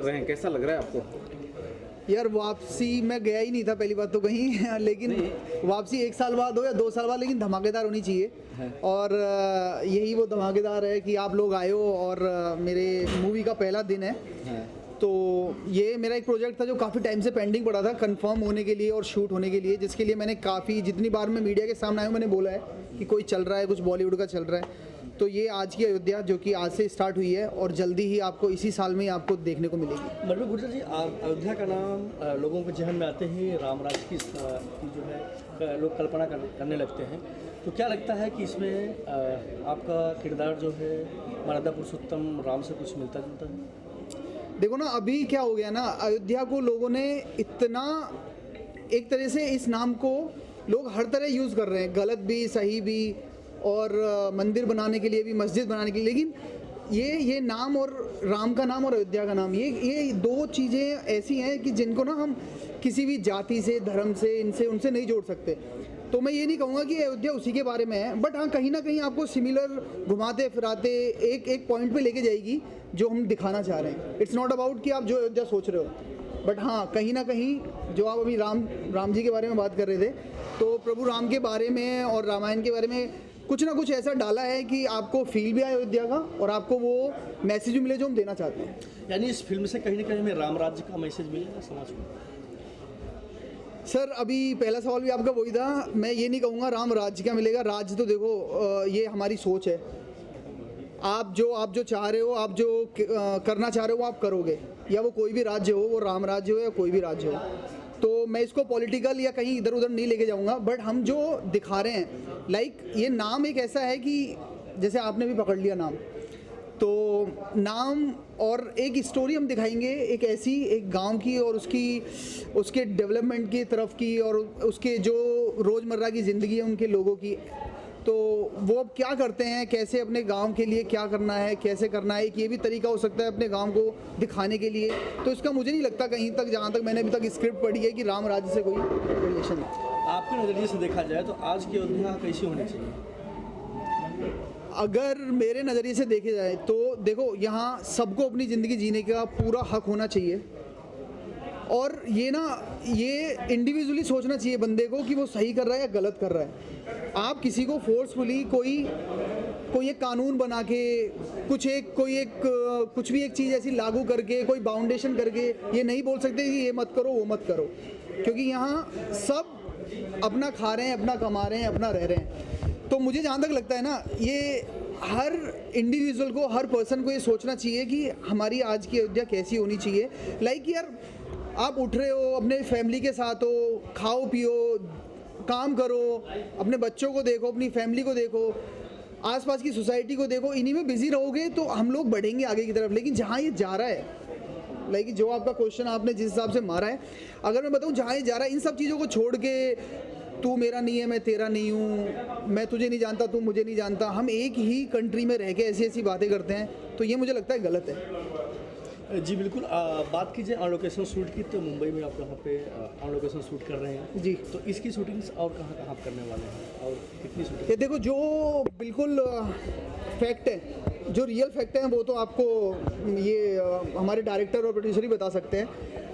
रहे हैं, कैसा लग रहा है आपको? यार वापसी मैं गया ही नहीं था पहली बात तो कहीं लेकिन वापसी 1 साल बाद हो या 2 साल बाद, लेकिन धमाकेदार होनी चाहिए। और यही वो धमाकेदार है कि आप लोग आए हो और मेरे मूवी का पहला दिन है। तो ये मेरा एक प्रोजेक्ट था जो काफ़ी टाइम से पेंडिंग पड़ा था कंफर्म होने के लिए और शूट होने के लिए, जिसके लिए मैंने काफ़ी जितनी बार मैं मीडिया के सामने आया हूँ मैंने बोला है कि कोई चल रहा है, कुछ बॉलीवुड का चल रहा है। तो ये आज की अयोध्या जो कि आज से स्टार्ट हुई है और जल्दी ही आपको इसी साल में ही आपको देखने को मिलेगी। मनोज गुर्जर जी, अयोध्या का नाम लोगों के जहन में आते ही रामराज की जो है लोग कल्पना करने लगते हैं। तो क्या लगता है कि इसमें आपका किरदार जो है मर्यादा पुरुषोत्तम राम से कुछ मिलता जुलता है? देखो ना, अभी क्या हो गया ना, अयोध्या को लोगों ने इतना एक तरह से इस नाम को लोग हर तरह यूज़ कर रहे हैं, गलत भी सही भी, और मंदिर बनाने के लिए भी, मस्जिद बनाने के लिए। लेकिन ये नाम और राम का नाम और अयोध्या का नाम, ये दो चीज़ें ऐसी हैं कि जिनको ना हम किसी भी जाति से, धर्म से, उनसे नहीं जोड़ सकते। तो मैं ये नहीं कहूँगा कि अयोध्या उसी के बारे में है, बट हाँ कहीं ना कहीं आपको सिमिलर घुमाते फिराते एक पॉइंट पे लेके जाएगी जो हम दिखाना चाह रहे हैं। इट्स नॉट अबाउट कि आप जो अयोध्या सोच रहे हो, बट हाँ कहीं ना कहीं जो आप अभी राम जी के बारे में बात कर रहे थे, तो प्रभु राम के बारे में और रामायण के बारे में कुछ ना कुछ ऐसा डाला है कि आपको फील भी आए अयोध्या का और आपको वो मैसेज भी मिले जो हम देना चाहते हैं। यानी इस फिल्म से कहीं ना कहीं हमें राम राज्य का मैसेज मिलेगा समाज को? सर अभी पहला सवाल भी आपका वही था, मैं ये नहीं कहूँगा राम राज्य का मिलेगा। राज्य तो देखो ये हमारी सोच है, आप जो चाह रहे हो, आप जो करना चाह रहे हो वो आप करोगे, या वो कोई भी राज्य हो, वो राम राज्य हो या कोई भी राज्य हो। तो मैं इसको पॉलिटिकल या कहीं इधर उधर नहीं लेके जाऊंगा, बट हम जो दिखा रहे हैं लाइक ये नाम एक ऐसा है कि जैसे आपने भी पकड़ लिया नाम, तो नाम और एक स्टोरी हम दिखाएंगे एक ऐसी एक गांव की और उसके डेवलपमेंट की तरफ की और उसके जो रोज़मर्रा की ज़िंदगी है उनके लोगों की। तो वो अब क्या करते हैं, कैसे अपने गांव के लिए क्या करना है, कैसे करना है, एक ये भी तरीका हो सकता है अपने गांव को दिखाने के लिए। तो इसका मुझे नहीं लगता कहीं तक, जहाँ तक मैंने अभी तक स्क्रिप्ट पढ़ी है, कि राम राज्य से कोई रिलेशन है। आपके नज़रिए से देखा जाए तो आज की अयोध्या कैसी होनी चाहिए? अगर मेरे नज़रिए से देखे जाए तो देखो, यहाँ सबको अपनी ज़िंदगी जीने का पूरा हक होना चाहिए, और ये इंडिविजुअली सोचना चाहिए बंदे को कि वो सही कर रहा है या गलत कर रहा है। आप किसी को फोर्सफुली कोई एक कानून बना के कुछ भी एक चीज़ ऐसी लागू करके कोई बाउंडेशन करके ये नहीं बोल सकते कि ये मत करो वो मत करो, क्योंकि यहाँ सब अपना खा रहे हैं, अपना कमा रहे हैं, अपना रह रहे हैं। तो मुझे जहाँ तक लगता है ना, ये हर इंडिविजुअल को, हर पर्सन को ये सोचना चाहिए कि हमारी आज की अयोध्या कैसी होनी चाहिए। लाइक यार आप उठ रहे हो, अपने फैमिली के साथ हो, खाओ पियो, काम करो, अपने बच्चों को देखो, अपनी फैमिली को देखो, आसपास की सोसाइटी को देखो, इन्हीं में बिजी रहोगे तो हम लोग बढ़ेंगे आगे की तरफ। लेकिन जहाँ ये जा रहा है, लाइक जो आपका क्वेश्चन आपने जिस हिसाब से मारा है, अगर मैं बताऊँ जहाँ ये जा रहा है, इन सब चीज़ों को छोड़ के तू मेरा नहीं है मैं तेरा नहीं हूँ, मैं तुझे नहीं जानता तू मुझे नहीं जानता, हम एक ही कंट्री में रह के ऐसी बातें करते हैं, तो ये मुझे लगता है गलत है। जी बिल्कुल। बात कीजिए ऑन लोकेशन शूट की, तो मुंबई में आप यहाँ पे ऑन लोकेशन शूट कर रहे हैं जी। तो इसकी शूटिंग्स और कहाँ करने वाले हैं और कितनी शूटिंग? ये देखो, जो बिल्कुल फैक्ट है, जो रियल फैक्ट है वो तो आपको ये हमारे डायरेक्टर और प्रोड्यूसर ही बता सकते हैं,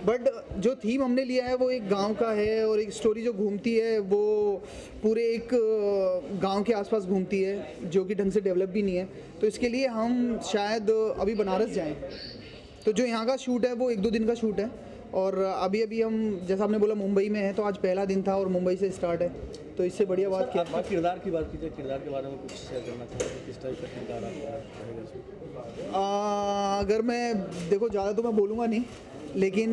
बट जो थीम हमने लिया है वो एक गांव का है, और एक स्टोरी जो घूमती है वो पूरे एक गांव के आसपास घूमती है, जो कि ढंग से डेवलप भी नहीं है। तो इसके लिए हम शायद अभी बनारस जाएं। तो जो यहाँ का शूट है वो 1-2 दिन का शूट है, और अभी हम जैसा आपने बोला मुंबई में है, तो आज पहला दिन था और मुंबई से स्टार्ट है, तो इससे बढ़िया बात क्या है। किरदार की बात कीजिए, किरदार के बारे में कुछ शेयर करना चाहते, किस टाइप का किरदार आपका? अगर मैं देखो ज़्यादा तो मैं बोलूँगा नहीं, लेकिन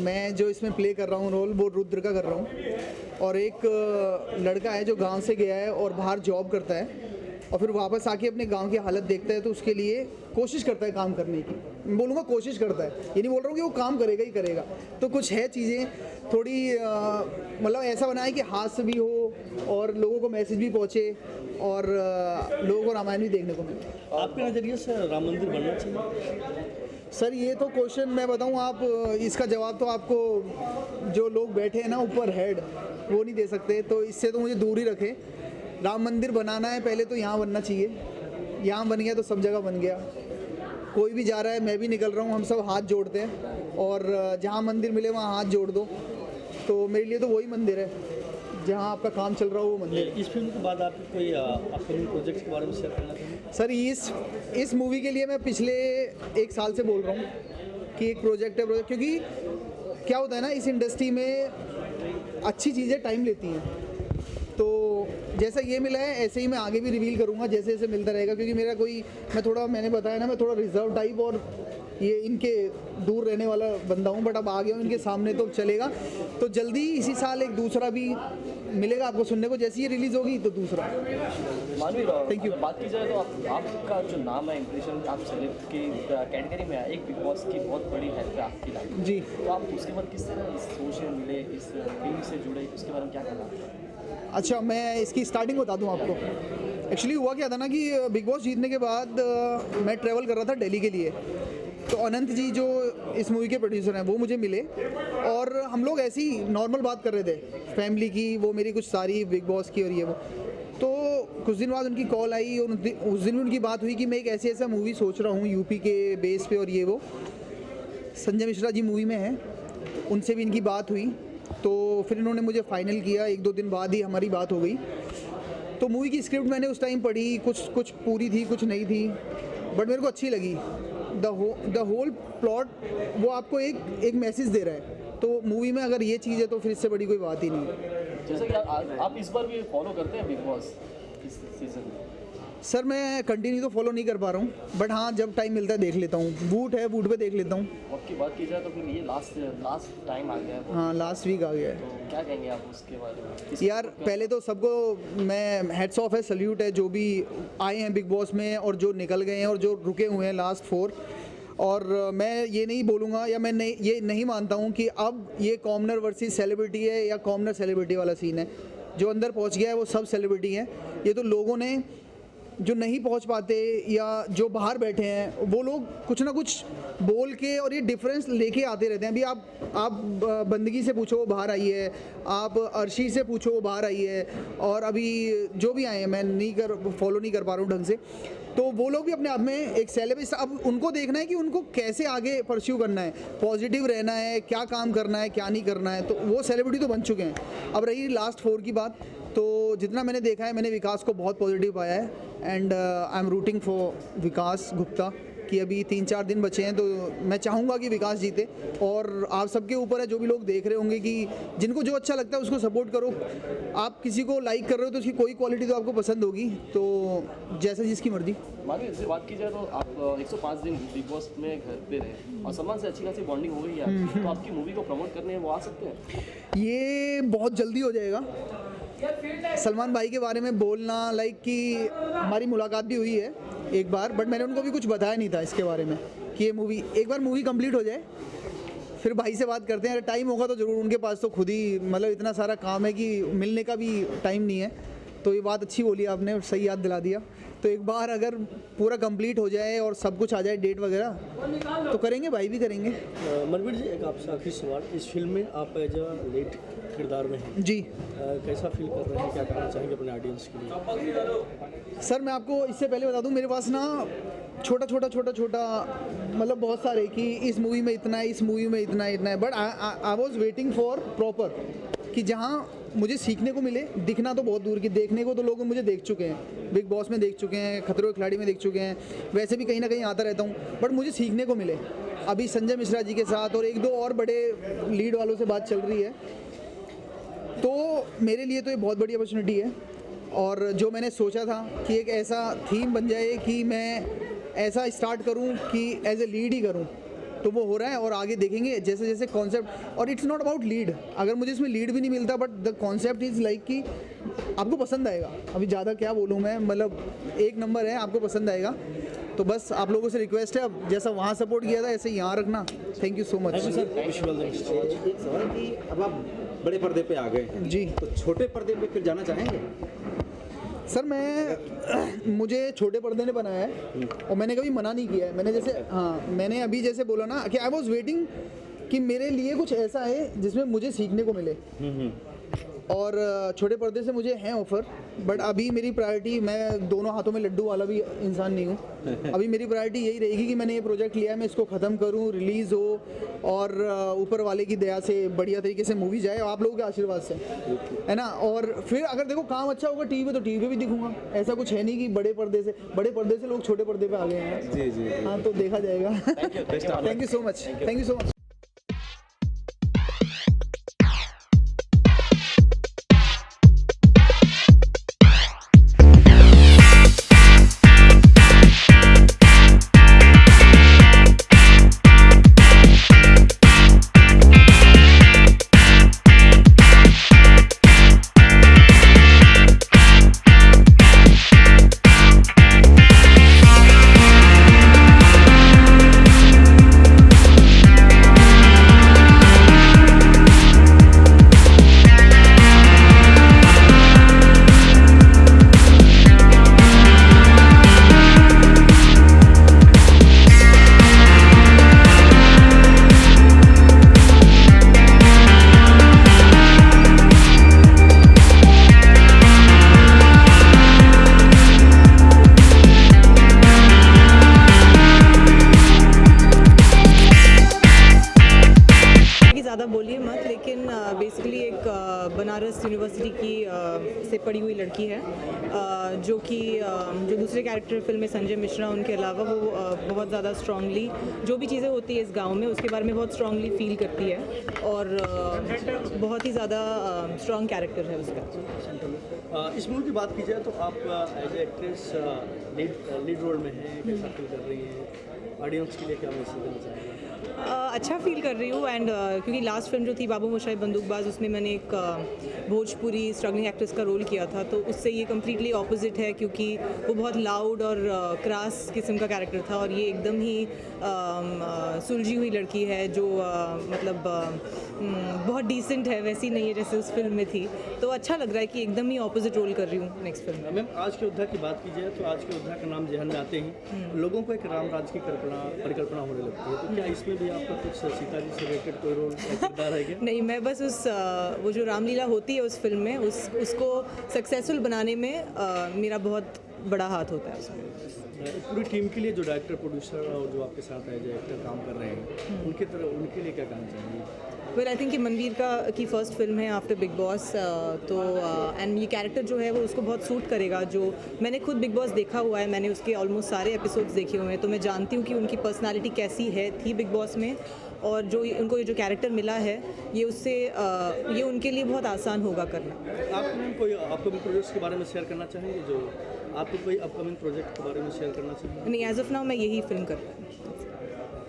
मैं जो इसमें प्ले कर रहा हूँ रोल वो रुद्र का कर रहा हूँ, और एक लड़का है जो गांव से गया है और बाहर जॉब करता है और फिर वापस आके अपने गांव की हालत देखता है, तो उसके लिए कोशिश करता है काम करने की। मैं बोलूँगा कोशिश करता है, ये नहीं बोल रहा हूँ कि वो काम करेगा ही करेगा। तो कुछ है चीज़ें थोड़ी मतलब ऐसा बना है कि हास्य भी हो और लोगों को मैसेज भी पहुँचे और लोगों को रामायण भी देखने को मिले। आपके नज़रिए से राम मंदिर बनना चाहिए? सर ये तो क्वेश्चन मैं बताऊं, आप इसका जवाब तो आपको जो लोग बैठे हैं ना ऊपर हेड वो नहीं दे सकते, तो इससे तो मुझे दूर ही रखें। राम मंदिर बनाना है पहले तो यहाँ बनना चाहिए, यहाँ बन गया तो सब जगह बन गया। कोई भी जा रहा है, मैं भी निकल रहा हूँ, हम सब हाथ जोड़ते हैं और जहाँ मंदिर मिले वहाँ हाथ जोड़ दो। तो मेरे लिए तो वही मंदिर है, जहाँ आपका काम चल रहा हो वो मंदिर। इस फिल्म के बाद आप कोई अपकमिंग प्रोजेक्ट के बारे में शेयर करना चाहेंगे? सर इस मूवी के लिए मैं पिछले 1 साल से बोल रहा हूँ कि एक प्रोजेक्ट है क्योंकि क्या होता है ना, इस इंडस्ट्री में अच्छी चीज़ें टाइम लेती हैं। तो जैसा ये मिला है ऐसे ही मैं आगे भी रिवील करूँगा जैसे जैसे मिलता रहेगा, क्योंकि मैंने बताया ना, मैं थोड़ा रिजर्व टाइप और ये इनके दूर रहने वाला बंदा हूँ, बट अब आ गया हूँ इनके सामने तो चलेगा। तो जल्दी इसी साल एक दूसरा भी मिलेगा आपको सुनने को, जैसे ये रिलीज़ होगी तो दूसरा। Manveer, Thank you. बात की जाए तो आपका जो नाम है इम्प्रेशन आप सेलेब की कैटेगरी में है, एक बिग बॉस की बहुत बड़ी हेल्प है आपकी लाइफ। जी। तो आप उसके बाद किस तरह इस सोच में मिले, इस फील्ड से जुड़े, उसके बारे में क्या कहना है? अच्छा, मैं इसकी स्टार्टिंग बता दूं आपको। एक्चुअली हुआ क्या था ना कि बिग बॉस जीतने के बाद मैं ट्रैवल कर रहा था दिल्ली के लिए। तो अनंत जी जो इस मूवी के प्रोड्यूसर हैं वो मुझे मिले और हम लोग ऐसी नॉर्मल बात कर रहे थे फैमिली की, वो मेरी कुछ सारी बिग बॉस की और ये वो। तो कुछ दिन बाद उनकी कॉल आई और उस दिन भी उनकी बात हुई कि मैं एक ऐसा मूवी सोच रहा हूँ यूपी के बेस पे और ये वो। संजय मिश्रा जी मूवी में हैं, उनसे भी इनकी बात हुई। तो फिर इन्होंने मुझे फाइनल किया, 1-2 दिन बाद ही हमारी बात हो गई। तो मूवी की स्क्रिप्ट मैंने उस टाइम पढ़ी, कुछ पूरी थी कुछ नहीं थी, बट मेरे को अच्छी लगी। द होल प्लॉट वो आपको एक मैसेज दे रहा है। तो मूवी में अगर ये चीज़ है तो फिर इससे बड़ी कोई बात ही नहीं है। जैसे कि आप इस बार भी फॉलो करते हैं बिग बॉस इस सीजन में? सर मैं कंटिन्यू तो फॉलो नहीं कर पा रहा हूँ, बट हाँ जब टाइम मिलता है देख लेता हूँ। बूट है, बूट पे देख लेता हूँ। वक्त की बात की जाए तो फिर ये लास्ट टाइम आ गया है, हाँ लास्ट वीक आ गया है। तो क्या कहेंगे आप उसके बारे में? यार पहले तो सबको मैं हेड्स ऑफ है, सल्यूट है जो भी आए हैं बिग बॉस में और जो निकल गए हैं और जो रुके हुए हैं लास्ट 4। और मैं ये नहीं बोलूँगा या ये नहीं मानता हूँ कि अब ये कॉमनर वर्सेस सेलिब्रिटी है या कॉमनर सेलिब्रिटी वाला सीन है। जो अंदर पहुँच गया है वो सब सेलिब्रिटी है। ये तो लोगों ने जो नहीं पहुंच पाते या जो बाहर बैठे हैं वो लोग कुछ ना कुछ बोल के और ये डिफरेंस लेके आते रहते हैं। अभी आप बंदगी से पूछो वो बाहर आई है, आप अर्शी से पूछो वो बाहर आई है, और अभी जो भी आए हैं मैं फॉलो नहीं कर पा रहा हूँ ढंग से। तो वो लोग भी अपने आप में एक सेलिब्रिटी, अब उनको देखना है कि उनको कैसे आगे परस्यू करना है, पॉजिटिव रहना है, क्या काम करना है क्या नहीं करना है। तो वो सेलिब्रिटी तो बन चुके हैं। अब रही लास्ट 4 की बात, तो जितना मैंने देखा है मैंने विकास को बहुत पॉजिटिव पाया है and I am rooting for Vikas Gupta कि अभी 3-4 दिन बचे हैं। तो मैं चाहूँगा कि विकास जीते और आप सबके ऊपर है, जो भी लोग देख रहे होंगे कि जिनको जो अच्छा लगता है उसको सपोर्ट करो। आप किसी को लाइक कर रहे हो तो उसकी कोई क्वालिटी तो आपको पसंद होगी, तो जैसे जिसकी मर्जी। मानवीर से बात की जाए तो आप 105 दिन बिग बॉस में घर पे रहे और सलमान से अच्छी खासी बॉन्डिंग हो गई है, तो आपकी मूवी को प्रमोट करने वो आ सकते हैं? ये बहुत जल्दी हो जाएगा। सलमान भाई के बारे में बोलना लाइक कि हमारी मुलाकात भी हुई है एक बार, बट मैंने उनको भी कुछ बताया नहीं था इसके बारे में कि ये एक बार मूवी कंप्लीट हो जाए फिर भाई से बात करते हैं। अगर टाइम होगा तो ज़रूर, उनके पास तो खुद ही मतलब इतना सारा काम है कि मिलने का भी टाइम नहीं है। तो ये बात अच्छी बोली आपने और सही याद दिला दिया। तो एक बार अगर पूरा कंप्लीट हो जाए और सब कुछ आ जाए डेट वगैरह तो करेंगे, भाई भी करेंगे। मनवीर जी, एक आपसे आखिरी सवाल, इस फिल्म में आप एज अ लीड किरदार में हैं जी। कैसा फील कर रहे हैं, क्या कहना चाहेंगे अपने ऑडियंस के लिए? सर मैं आपको इससे पहले बता दूं, मेरे पास ना छोटा मतलब बहुत सारे कि इस मूवी में इतना है, इस मूवी में इतना है, but I was waiting for proper कि जहाँ मुझे सीखने को मिले। दिखना तो बहुत दूर की, देखने को तो लोग मुझे देख चुके हैं, बिग बॉस में देख चुके हैं, खतरों के खिलाड़ी में देख चुके हैं, वैसे भी कहीं ना कहीं आता रहता हूँ, बट मुझे सीखने को मिले। अभी संजय मिश्रा जी के साथ और 1-2 और बड़े लीड वालों से बात चल रही है, तो मेरे लिए तो ये बहुत बड़ी अपॉर्चुनिटी है। और जो मैंने सोचा था कि एक ऐसा थीम बन जाए कि मैं ऐसा स्टार्ट करूं कि एज ए लीड ही करूं, तो वो हो रहा है। और आगे देखेंगे जैसे जैसे कॉन्सेप्ट, और इट्स नॉट अबाउट लीड, अगर मुझे इसमें लीड भी नहीं मिलता, but the concept is like कि आपको पसंद आएगा। अभी ज़्यादा क्या बोलूँ मैं, मतलब 1 नंबर है, आपको पसंद आएगा। तो बस आप लोगों से रिक्वेस्ट है, अब जैसा वहाँ सपोर्ट किया था ऐसे यहाँ रखना। Thank you so much. Sir, एक सवाल कि अब आप बड़े पर्दे पे आ गए जी। तो छोटे पर्दे पे फिर जाना चाहेंगे? सर मुझे छोटे पर्दे ने बनाया है और मैंने कभी मना नहीं किया है। मैंने जैसे मैंने अभी जैसे बोला ना कि आई वॉज वेटिंग कि मेरे लिए कुछ ऐसा है जिसमें मुझे सीखने को मिले। और छोटे पर्दे से मुझे हैं ऑफ़र, बट अभी मेरी प्रायोरिटी, मैं दोनों हाथों में लड्डू वाला भी इंसान नहीं हूँ। अभी मेरी प्रायोरिटी यही रहेगी कि मैंने ये प्रोजेक्ट लिया है, मैं इसको ख़त्म करूँ, रिलीज़ हो और ऊपर वाले की दया से बढ़िया तरीके से मूवी जाए, आप लोगों के आशीर्वाद से, है ना। और फिर अगर देखो काम अच्छा होगा टीवी पे तो टीवी पे भी दिखूंगा, ऐसा कुछ है नहीं कि बड़े पर्दे से लोग छोटे पर्दे पे आ गए हैं। जी जी जी। हाँ, तो देखा जाएगा। Thank you so much, thank you so much. ज़्यादा बोलिए मत, लेकिन बेसिकली एक बनारस यूनिवर्सिटी की से पढ़ी हुई लड़की है, जो कि जो दूसरे कैरेक्टर फिल्म में संजय मिश्रा, उनके अलावा वो बहुत ज़्यादा स्ट्रांगली जो भी चीज़ें होती है इस गांव में उसके बारे में बहुत स्ट्रांगली फील करती है, और बहुत ही ज़्यादा स्ट्रॉन्ग कैरेक्टर है उसका। इस मूवी की बात की जाए तो आप as a actress lead role में हैं, कैसा फील कर रही हैं, ऑडियंस के लिए क्या मैसेज देना चाहेंगे? अच्छा फील कर रही हूँ, एंड क्योंकि लास्ट फिल्म जो थी बाबू मोशाई बंदूकबाज, उसमें मैंने एक भोजपुरी स्ट्रगलिंग एक्ट्रेस का रोल किया था, तो उससे ये कम्प्लीटली ऑपोजिट है, क्योंकि वो बहुत लाउड और क्रास किस्म का कैरेक्टर था, और ये एकदम ही सुलझी हुई लड़की है जो मतलब बहुत डिसेंट है, वैसी नहीं है जैसे उस फिल्म में थी। तो अच्छा लग रहा है कि एकदम ही ऑपोजिट रोल कर रही हूँ नेक्स्ट फिल्म में। मैम, आज के योद्धा की बात की जाए तो आज के योद्धा का नाम जहन में आते ही लोगों को एक रामराज की परिकल्पना होने लगती है, तो क्या इसमें भी आपका कुछ सीता जी से रिलेटेड कोई रोल किरदार है क्या? नहीं, मैं बस उस वो जो रामलीला होती है उस फिल्म में उसको सक्सेसफुल बनाने में मेरा बहुत बड़ा हाथ होता है उसमें। पूरी टीम के लिए जो डायरेक्टर, प्रोड्यूसर और जो आपके साथ है जो एक्टर काम कर रहे हैं, उनके लिए क्या कहना चाहेंगे? वेल, आई थिंक कि मनवीर की फ़र्स्ट फिल्म है आफ्टर बिग बॉस, तो एंड ये कैरेक्टर जो है वो उसको बहुत सूट करेगा। जो मैंने खुद बिग बॉस देखा हुआ है, मैंने उसके ऑलमोस्ट सारे एपिसोड्स देखे हुए हैं, तो मैं जानती हूँ कि उनकी पर्सनालिटी कैसी थी बिग बॉस में, और जो उनको ये जो कैरेक्टर मिला है ये उससे ये उनके लिए बहुत आसान होगा करना। आप कोई अपकमिंग प्रोजेक्ट्स के बारे में शेयर करना चाहेंगे? जो आपको कोई अपकमिंग प्रोजेक्ट के बारे में शेयर करना चाहेंगे? नहीं, एज ऑफ नाउ मैं यही फिल्म कर रही हूँ,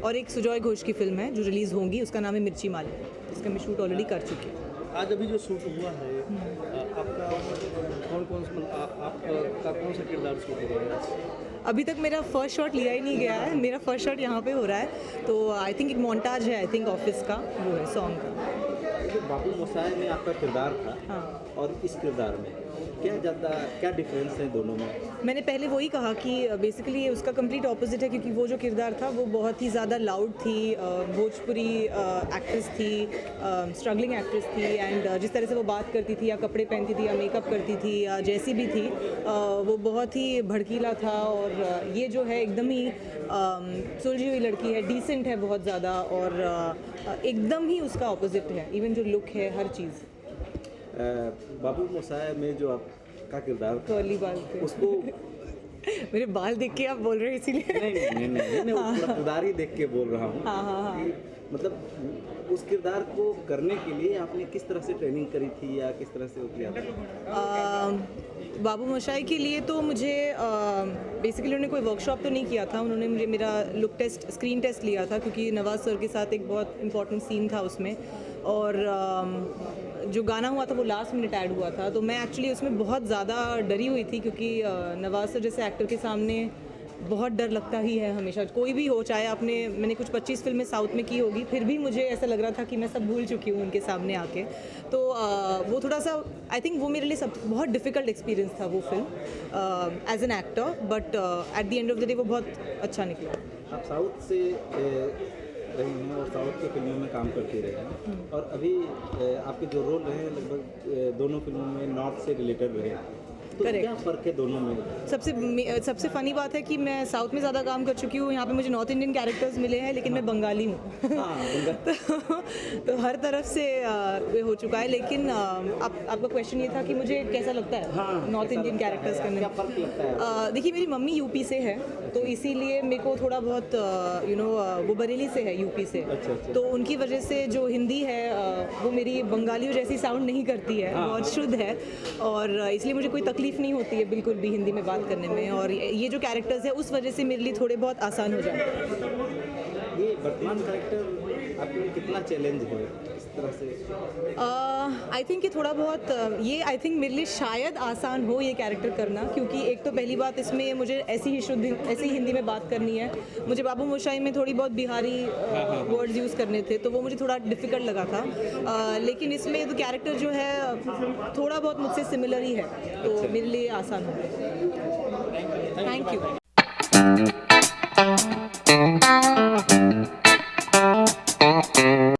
और एक सुजॉय घोष की फिल्म है जो रिलीज़ होगी, उसका नाम है मिर्ची माली, जिसका मैं शूट ऑलरेडी कर चुकी हूँ। आज अभी जो शूट हुआ है, आपका आपका कौन सा किरदार शूट हो रहा है? अभी तक मेरा फर्स्ट शॉट लिया ही नहीं गया है, मेरा फर्स्ट शॉट यहाँ पे हो रहा है, तो आई थिंक एक मोन्टाज है, आई थिंक ऑफिस का वो है सॉन्ग का। जो बाबू मोशाय में आपका किरदार था, हाँ, और इस किरदार में क्या डिफरेंस है दोनों में? मैंने पहले वही कहा कि बेसिकली उसका कंप्लीट ऑपोजिट है, क्योंकि वो जो किरदार था वो बहुत ही ज़्यादा लाउड थी, भोजपुरी एक्ट्रेस थी, स्ट्रगलिंग एक्ट्रेस थी, एंड जिस तरह से वो बात करती थी या कपड़े पहनती थी या मेकअप करती थी या जैसी भी थी, वो बहुत ही भड़कीला था, और ये जो है एकदम ही सुलझी हुई लड़की है, डिसेंट है बहुत ज़्यादा, और एकदम ही उसका ऑपोजिट है, इवन जो लुक है हर चीज़। बाबू मोशाय में जो आपका किरदार था, कर्ली बाल थे उसको मेरे बाल देख के आप बोल रहे हो इसीलिए? नहीं, वो पूरा किरदार ही देख के बोल रहा हूँ। हाँ। कि मतलब उस किरदार को करने के लिए आपने किस तरह से ट्रेनिंग करी थी या किस तरह से वो किया था? बाबू मोशाई के लिए तो मुझे बेसिकली उन्होंने कोई वर्कशॉप तो नहीं किया था, उन्होंने मुझे मेरा लुक टेस्ट, स्क्रीन टेस्ट लिया था, क्योंकि नवाज सर के साथ एक बहुत इंपॉर्टेंट सीन था उसमें, और जो गाना हुआ था वो लास्ट मिनट ऐड हुआ था, तो मैं एक्चुअली उसमें बहुत ज़्यादा डरी हुई थी, क्योंकि नवाज सर जैसे एक्टर के सामने बहुत डर लगता ही है हमेशा, कोई भी हो, चाहे मैंने कुछ 25 फिल्में साउथ में की होगी, फिर भी मुझे ऐसा लग रहा था कि मैं सब भूल चुकी हूँ उनके सामने आके, तो वो थोड़ा सा, आई थिंक वो मेरे लिए बहुत डिफ़िकल्ट एक्सपीरियंस था वो film as an actor, but at the end of the day वो बहुत अच्छा निकला। आप साउथ से रही हैं और साउथ की फिल्मों में काम करती रही हैं और अभी आपके जो रोल रहे हैं लगभग दोनों फिल्मों में नॉर्थ से रिलेटेड रहे हैं, तो Correct. क्या फ़र्क है दोनों में? सबसे फ़नी बात है कि मैं साउथ में ज़्यादा काम कर चुकी हूँ, यहाँ पे मुझे नॉर्थ इंडियन कैरेक्टर्स मिले हैं, लेकिन मैं बंगाली हूँ। तो हर तरफ से हो चुका है, लेकिन आपका क्वेश्चन ये था कि मुझे कैसा लगता है नॉर्थ इंडियन कैरेक्टर्स करने क्या फ़र्क लगता है? देखिए मेरी मम्मी यूपी से है, तो इसीलिए मेरे को थोड़ा बहुत वो बरेली से है, यूपी से। तो उनकी वजह से जो हिंदी है वो मेरी बंगालियों जैसी साउंड नहीं करती है, बहुत शुद्ध है, और इसलिए मुझे कोई तकलीफ नहीं होती है बिल्कुल भी हिंदी में बात करने में, और ये जो कैरेक्टर्स है उस वजह से मेरे लिए थोड़े बहुत आसान हो जाए। ये वर्तमान कैरेक्टर आपके लिए कितना चैलेंज है इस तरह से? आई थिंक कि थोड़ा बहुत ये आई थिंक मेरे लिए शायद आसान हो ये कैरेक्टर करना, क्योंकि एक तो पहली बात इसमें मुझे ऐसी ही हिंदी में बात करनी है। मुझे बाबू मोशाई में थोड़ी बहुत बिहारी वर्ड्स यूज़ करने थे, तो वो मुझे थोड़ा डिफ़िकल्ट लगा था, लेकिन इसमें तो कैरेक्टर जो है थोड़ा बहुत मुझसे सिमिलर ही है, तो मेरे लिए आसान हो। Thank you.